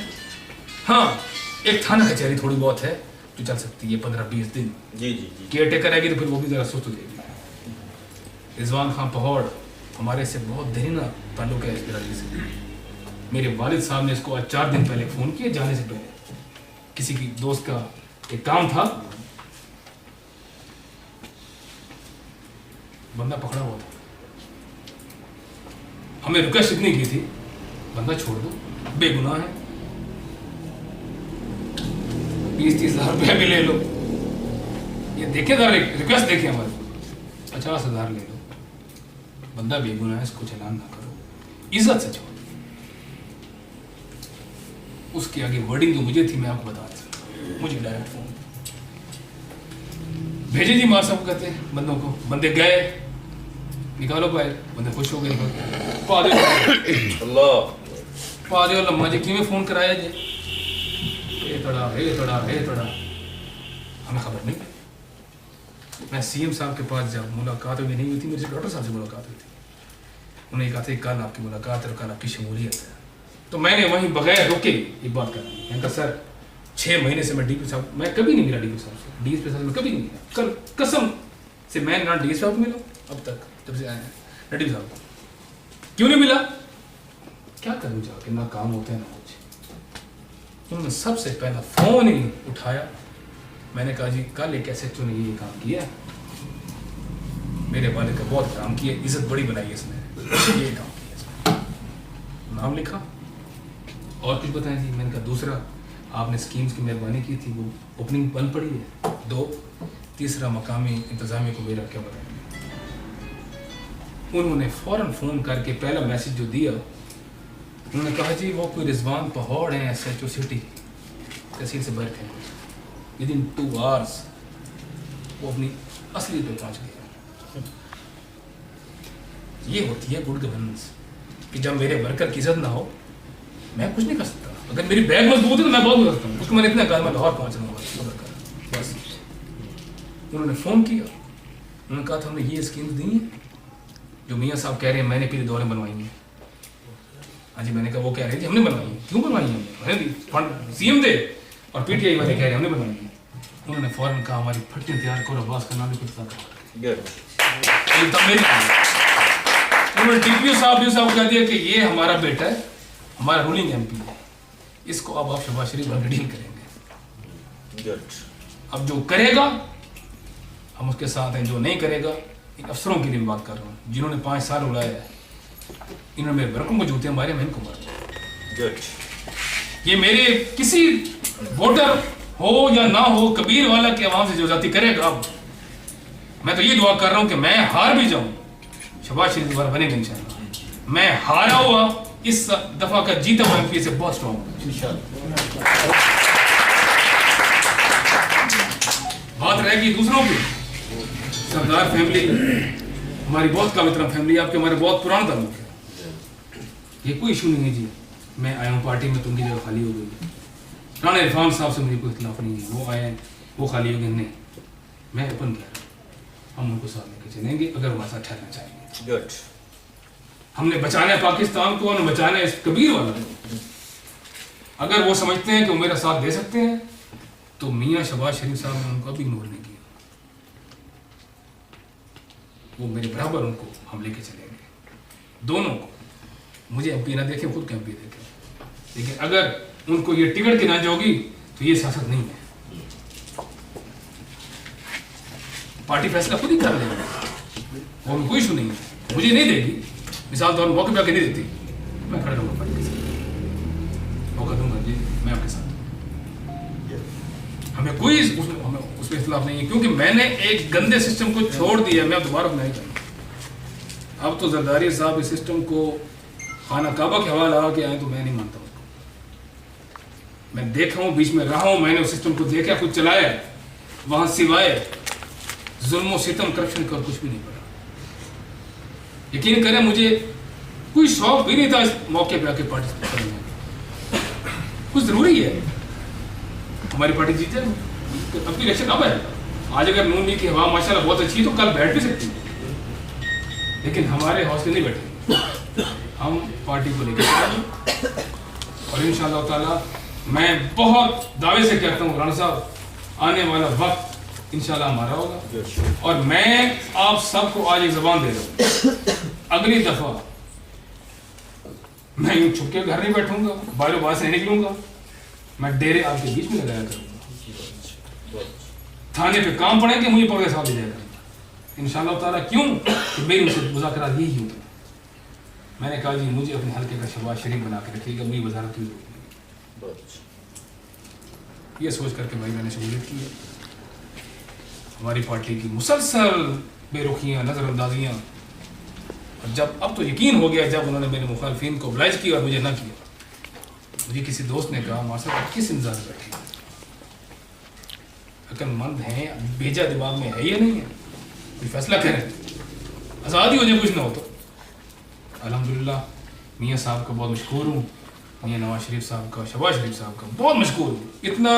हाँ एक थाना कचहरी थोड़ी बहुत है जो चल सकती है 15-20 दिन, जी जी जी केयर टेकर आएगी तो फिर वो भी ज़रा सुस्त हो जाएगी। रिजवान खान पहाड़ हमारे से बहुत देरीना ताल्लुक है इस बिरादरी से, मेरे वालिद साहब ने इसको आज 4 दिन पहले फ़ोन किया जाने से पहले, किसी की दोस्त का एक काम था, बंदा पकड़ा हुआ था, हमें रिक्वेस्ट इतनी की थी, बंदा छोड़ दो, बेगुनाह है, 20-30 हज़ार रुपया भी ले लो, ये देखे जरा रिक्वेस्ट देखे हमारे, 50 हज़ार ले लो, बंदा बेगुनाह है, इसको चलान ना करो, इज्जत से छोड़। उसके आगे वर्डिंग जो मुझे थी मैं आपको बता दूं, मुझे डायरेक्ट फोन भेजे जी मार साहब कहते हैं बंदों को, बंदे गए, निकालो पाए, बंदे खुश हो गए, अल्लाह लम्मा जी कि फोन कराया जी, ये तड़ा हमें खबर नहीं। मैं सीएम साहब के पास जब मुलाकात हुई नहीं हुई थी, मेरे से डॉक्टर साहब से मुलाकात हुई थी, उन्होंने कहा था कल आपकी मुलाकात और कल आपकी शमूलियत है, तो मैंने वहीं बगैर रुके एक बात करा, मैंने कहा सर 6 महीने से मैं डीपी साहब, मैं कभी नहीं मिला डीपी साहब से, डीएसपी साहब में कभी नहीं मिला, कल कसम से मैं ना डीएसपी साहब को मिला अब तक जब से आए हैं, ना डीपी साहब को क्यों नहीं मिला, क्या करूँ जाके, ना काम होते हैं ना कुछ। उन्होंने सबसे पहला फोन ही उठाया, मैंने कहा जी कल एक SHO ने ये काम किया, मेरे वाले का बहुत काम किया, इज्जत बड़ी बनाई इसने, ये काम किया इसने, नाम लिखा और कुछ बताएं जी। मैंने कहा दूसरा आपने स्कीम्स की मेहरबानी की थी, वो ओपनिंग बंद पड़ी है, 2 तीसरा मकामी इंतजामिया को मेरा क्या बताएंगे। उन्होंने फ़ौरन फ़ोन करके पहला मैसेज जो दिया, उन्होंने कहा जी वो कोई रिजवान पहाड़ हैं SHO सिटी तहसील से बैठे हैं, विदिन 2 आवर्स वो अपनी असली पे पहुँच गया। ये होती है गुड गवर्नेंस कि जब मेरे वर्कर की इज्जत ना हो मैं कुछ नहीं कर सकता, अगर मेरी बैग मजबूत है तो मैं बहुत कर सकता हूँ, उसको मैंने इतना कहा मैं लाहौर पहुँच रहा हूँ बस। उन्होंने फ़ोन किया, उन्होंने कहा था हमने ये स्कीम्स दी हैं जो मियाँ साहब कह रहे हैं मैंने पीले दौरे बनवाई हैं। हाँ जी, मैंने कहा वो कह रहे थे हमने बनवाई है, क्यों बनवाई है हमने दी, फंड CM दे और PTI वाले कह रहे हैं हमने बनवाई है। उन्होंने फ़ौरन कहा हमारी फटकियाँ तैयार करो, अब्बास का नाम भी कुछ था, उन्होंने DPO साहब को कह दिया कि ये हमारा बेटा है, हमारा रूलिंग MP है, इसको अब आप शहबाज शरीफ वाले डील करेंगे, अब जो करेगा हम उसके साथ हैं, जो नहीं करेगा, इन अफसरों के लिए बात कर रहा हूँ जिन्होंने 5 साल उड़ाया है, इन्होंने मेरे वर्कों को जूते मारे, मैं इनको मारूंगा। ये मेरे किसी वोटर हो या ना हो, कबीर वाला के आवाम से जो जाती करेगा, अब मैं तो ये दुआ कर रहा हूँ कि मैं हार भी जाऊँ, शहबाज शरीफ दोबारा बनेंगे इंशाअल्लाह। मैं हारा हुआ इस दफा का जीता हुआ MP से बहुत स्ट्रॉन्ग बात रहेगी दूसरों की। सरदार फैमिली हमारी बहुत काबिल फैमिली, आपके हमारे बहुत पुराना ताल्लुक है, ये कोई इशू नहीं है जी। मैं आया हूँ पार्टी में, तुमकी जगह खाली हो गई, राना इरफान साहब से मुझे कोई इख्तिलाफ नहीं है, वो आए वो खाली हो गए, नहीं, मैं अपन कह रहा हूँ हम उनको साथ लेके चलेंगे अगर वो ऐसा ठहरना चाहेंगे। हमने बचाना है पाकिस्तान को, और बचाना है इस कबीर वाला को। अगर वो समझते हैं कि वो मेरा साथ दे सकते हैं तो मियाँ शहबाज शरीफ साहब ने उनको अभी इग्नोर नहीं किया, वो मेरे बराबर, उनको हम लेके चलेंगे, दोनों को। मुझे MP ना देखें, खुद के MP देखें, लेकिन अगर उनको ये टिकट की ना जाओगी तो ये सियासत नहीं है, पार्टी फैसला खुद ही कर लेगी, और कोई इशू नहीं है। मुझे नहीं देगी, मिसाल तौर मौके पे आके नहीं देती, मैं खड़ा रहूँगा पार्टी के साथ, मौका दूंगा जी, मैं आपके साथ, हमें कोई हमें उस पर इख्तिलाफ नहीं है, क्योंकि मैंने एक गंदे सिस्टम को छोड़ दिया, मैं दोबारा नहीं करूँगा। अब तो जरदारी साहब इस सिस्टम को खाना काबा के हवाले लगा के आए तो मैं नहीं मानता उसको। मैं देखा हूँ, बीच में रहा हूँ, मैंने उस सिस्टम को देखा, कुछ चलाया, वहाँ सिवाय जुल्म सितम करप्शन का कुछ भी नहीं पड़ा। यकीन करें मुझे कोई शौक भी नहीं था इस मौके पे आके पार्टिसिपेट करने में, कुछ जरूरी है हमारी पार्टी जीते। अब की इलेक्शन अब है, आज अगर नून लीग की हवा माशाल्लाह बहुत अच्छी है तो कल बैठ भी सकती है, लेकिन हमारे हौसले नहीं बैठे, हम पार्टी को लेकर चलेंगे। और इंशाअल्लाह ताला मैं बहुत दावे से कहता हूँ राणा साहब, आने वाला वक्त इंशाल्लाह हमारा होगा, और मैं आप सबको आज एक ज़बान दे रहा हूँ, अगली दफा मैं यूँ छुप के घर नहीं बैठूंगा, बाहर बाहर से नहीं निकलूंगा, मैं डेरे आपके बीच में लगाया करूँगा, थाने पे काम पड़ेंगे, मुझे पकड़ के साथ ले जाएगा इंशाअल्लाह ताला। क्यों कि मेरी उनसे मुज़ाकरात यही होंगे, میں نے کہا جی مجھے اپنے حلقے کا شہباز شریف بنا کے رکھیے گا, مجھے وزارت کی یہ سوچ کر کے بھائی میں نے شمولیت کی ہے. ہماری پارٹی کی مسلسل بے رخیاں, نظر اندازیاں, اور جب اب تو یقین ہو گیا جب انہوں نے میرے مخالفین کو oblige کیا اور مجھے نہ کیا. مجھے کسی دوست نے کہا ماسٹر آپ کس انتظار میں بیٹھے ہیں, عقل مند ہیں, بھیجا دماغ میں ہے یا نہیں ہے, کوئی فیصلہ کریں, آزادی ہو جائے کچھ نہ ہو تو. الحمدللہ میاں صاحب کا بہت مشکور ہوں, میاں نواز شریف صاحب کا, شہباز شریف صاحب کا بہت مشکور ہوں. اتنا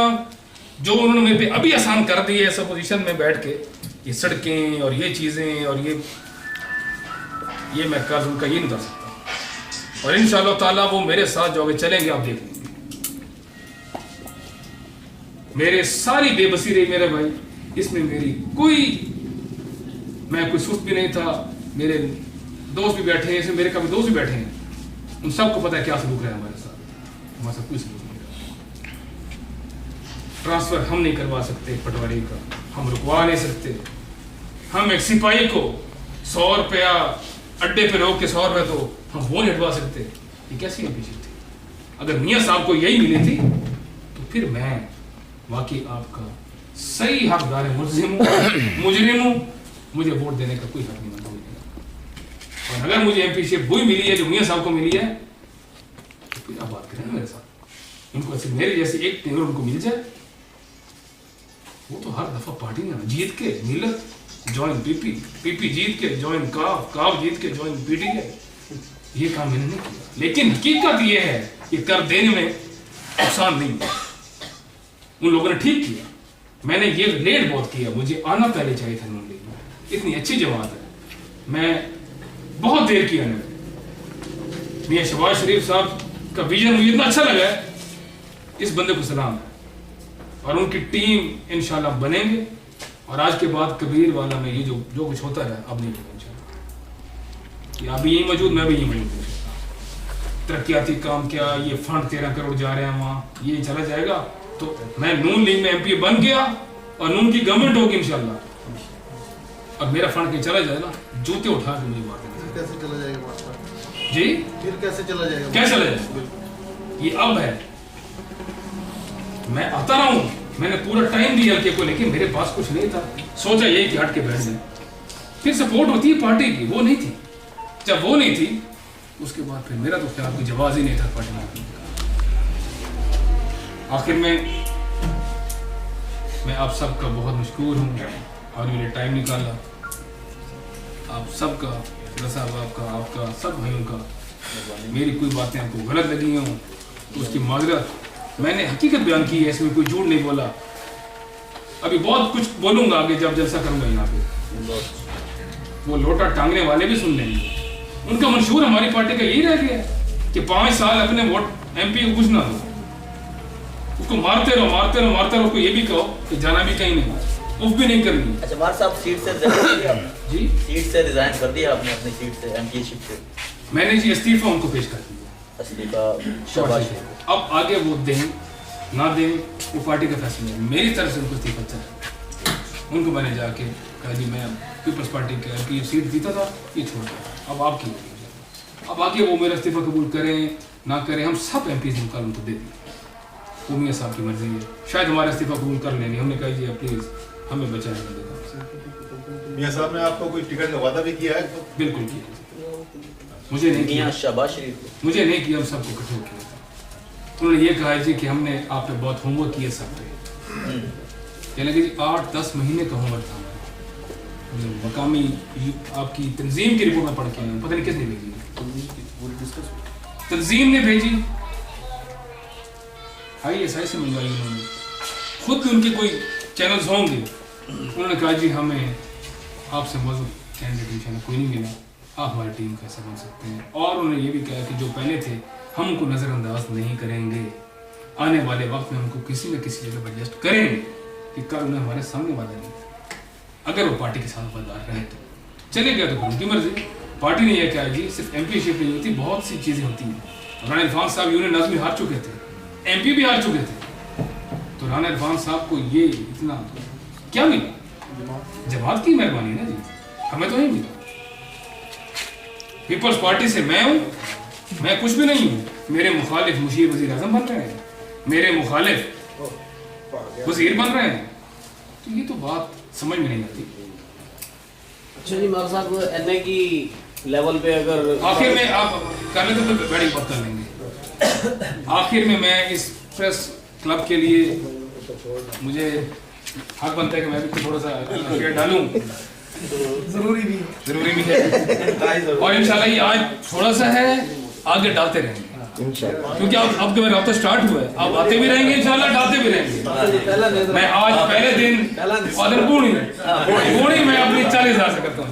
جو انہوں نے میرے پہ ابھی آسان کر دی ہے ایسا پوزیشن میں بیٹھ کے, یہ سڑکیں اور یہ چیزیں اور یہ میں قرض ان کا یہ نہیں کر سکتا. اور انشاءاللہ تعالیٰ وہ میرے ساتھ جو آگے چلیں گے آپ دیکھ لیں گے. میرے ساری بے بسی رہی میرے بھائی, اس میں میری میں کوئی سست بھی نہیں تھا. میرے دوست بھی بیٹھے ہیں, اس میں میرے کبھی دوست بھی بیٹھے ہیں, ان سب کو پتہ ہے کیا سلوک رہا ہے ہمارے ساتھ. ہمارے ساتھ کوئی سلوک نہیں رہا. ٹرانسفر ہم نہیں کروا سکتے پٹواری کا, ہم رکوا نہیں سکتے. ہم ایک سپاہی کو 100 روپیہ اڈے پہ روک کے 100 روپے تو ہم وہ نہیں ہٹوا سکتے. یہ کیسی ہے پیچھے تھی. اگر میاں صاحب کو یہی ملی تھی تو پھر میں واقعی آپ کا صحیح حقدار ملزم ہوں, مجرم ہوں. مجھے ووٹ دینے کا کوئی حق نہیں بنتا. اور اگر مجھے ایم پی شپ وہی ملی ہے جو میاں صاحب کو ملی ہے تو پھر آپ بات کریں نا میرے ساتھ. ان کو ایسے میرے جیسے ایک ٹیبل ان کو مل جائے, وہ تو ہر دفعہ پارٹی نے جیت کے ملت جوائن پی پی جیت کے جوائن کاف جیت کے جوائن پی ٹی ہے. یہ کام میں نے نہیں کیا. لیکن حقیقت یہ ہے کہ کر دینے میں نقصان نہیں ہے. ان لوگوں نے ٹھیک کیا. میں نے یہ لیٹ بہت کیا, مجھے آنا پہلے چاہیے تھا. نون لیگ میں اتنی اچھی جماعت ہے, میں بہت دیر کیا. میاں شہباز شریف صاحب کا ویژن مجھے اتنا اچھا لگا ہے, اس بندے کو سلام ہے. اور ان کی ٹیم انشاءاللہ بنیں گے. اور آج کے بعد کبیر والا میں یہ جو کچھ ہوتا رہا اب نہیں ہوگا انشاءاللہ. یہ ابھی یہی موجود, میں بھی یہی موجود ہوں. ترقیاتی کام کیا, یہ فنڈ 13 کروڑ جا رہے ہیں وہاں, یہ چلا جائے گا تو میں نون لیگ میں ایم پی بن گیا اور نون کی گورنمنٹ ہوگی انشاءاللہ. اور میرا فنڈ کہیں چلا جائے نا, جوتے اٹھا کے مجھے مار دیں. کیسے چلا جائے گا جی, پھر کیسے چلا جائے گا؟ کیسے چلا جائے گا؟ یہ اب ہے. میں آتا رہا ہوں, میں نے پورا ٹائم دیا ہلکے کو, لیکن میرے پاس کچھ نہیں تھا. سوچا یہ کہ ہٹ کے بیٹھ جائیں. پھر سپورٹ ہوتی ہے پارٹی کی, وہ نہیں تھی. جب وہ نہیں تھی اس کے بعد پھر میرا تو خیال کوئی جواز ہی نہیں تھا پارٹی میں. آخر میں آپ سب کا بہت مشکور ہوں اور میرے ٹائم نکالا. آپ سب کا, صاحب آپ کا سب بھائیوں کا, میری کوئی باتیں آپ کو غلط لگی ہوں تو اس کی معذرت. میں نے حقیقت بیان کی ہے, اس میں کوئی جھوٹ نہیں بولا. ابھی بہت کچھ بولوں گا آگے جب جلسہ کروں گا یہاں پہ. وہ لوٹا ٹانگنے والے بھی سن لیں گے. ان کا منشور ہماری پارٹی کا یہی رہ گیا کہ 5 سال اپنے ووٹ ایم پی کو کچھ نہ دو, اس کو مارتے رہو. اس کو یہ بھی کہو کہ جانا بھی کہیں نہیں, اف بھی نہیں کرنی. اچھا مار صاحب سیٹ سے ریزائن کر دیا جی, سیٹ سے ریزائن کر دیا آپ نے اپنی سیٹ سے, ایم پی شپ سے میں نے جی استعفیٰ ان کو پیش کر دیا. استعفیٰ شہباز شریف. اب آگے وہ دیں نہ دیں وہ پارٹی کا فیصلہ ہے. میری طرف سے ان کو استعفیٰ چاہیے. ان کو میں نے جا کے کہا جی میں پیپلز پارٹی کا ایم پی سیٹ دیتا تھا, یہ چھوڑ دیا, اب آپ کی ہوگی. اب آگے وہ میرا استعفیٰ قبول کریں نہ کریں, ہم سب ایم پیز نکال ان کو دے دیں. وہ میاں صاحب کی مرضی ہے. شاید ہمارا استعفیٰ قبول کر لیں گے. ہم نے کہا جی پلیز ہمیں بچائیں گے. میاں صاحب نے آپ کو کوئی ٹکٹ کا وعدہ بھی کیا ہے؟ بالکل کیا. مجھے نہیں کیا, میاں شہباز شریف مجھے نہیں کیا, ہم سب کو اکٹھے کیا. انہوں نے یہ کہا جی کہ ہم نے آپ پہ بہت ہوم ورک کیا سب پہ. کہنے لگے جی 8-10 مہینے کا ہوم ورک تھا. مقامی آپ کی تنظیم کی رپورٹ میں پڑھ کے آئے, پتہ نہیں کس نے بھیجی. تنظیم نے بھیجی, ISI سے منگوائی انہوں نے. خود بھی ان کے کوئی چینلز ہوں گے. انہوں نے کہا جی ہمیں آپ سے موضوع کینڈیڈیٹ کوئی نہیں ملا, آپ ہماری ٹیم کا حصہ بن سکتے ہیں. اور انہوں نے یہ بھی کہا کہ جو پہلے تھے ہم ان کو نظر انداز نہیں کریں گے. آنے والے وقت میں ہم کو کسی نہ کسی جگہ پر ایڈجسٹ کریں گے کہ کل انہیں ہمارے سامنے وعدہ نہیں تھا. اگر وہ پارٹی کے ساتھ وفادار رہے تو چلے گیا تو ان کی مرضی. پارٹی نے یہ کہا جی صرف ایم پی شپ نہیں ہوتی, بہت سی چیزیں ہوتی ہیں. رانا عرفان صاحب یونین نظمی ہار چکے تھے, ایم پی بھی ہار چکے تھے, تو رانا عرفان صاحب کو یہ اتنا کیا ملا؟ جماعت کی مہربانی ہے نا جی, ہمیں تو نہیں ملا. पीपल्स पार्टी से मैं हूँ, मैं कुछ भी नहीं हूँ। मेरे मुखालिफ मुशीर वजीर आजम बन रहे हैं, मेरे मुखालिफ वजीर बन रहे हैं, तो ये तो बात समझ में नहीं आती। अच्छा जी मार साहब, एनए की लेवल पे अगर आखिर में आप कर लेते तो बड़ी बात कर लेंगे। आखिर में मैं इस प्रेस क्लब के लिए मुझे हक बनता है कि मैं भी थोड़ा सा शेयर डालूं, जरूरी भी है। और इंशाल्लाह ये आज थोड़ा सा है, आगे डालते रहेंगे क्योंकि अब जो रब्ता स्टार्ट हुआ है, आप आते भी रहेंगे इंशाल्लाह, डालते भी रहेंगे। मैं आज पहले दिन पूरी मैं अपनी 40,000 से करता हूँ।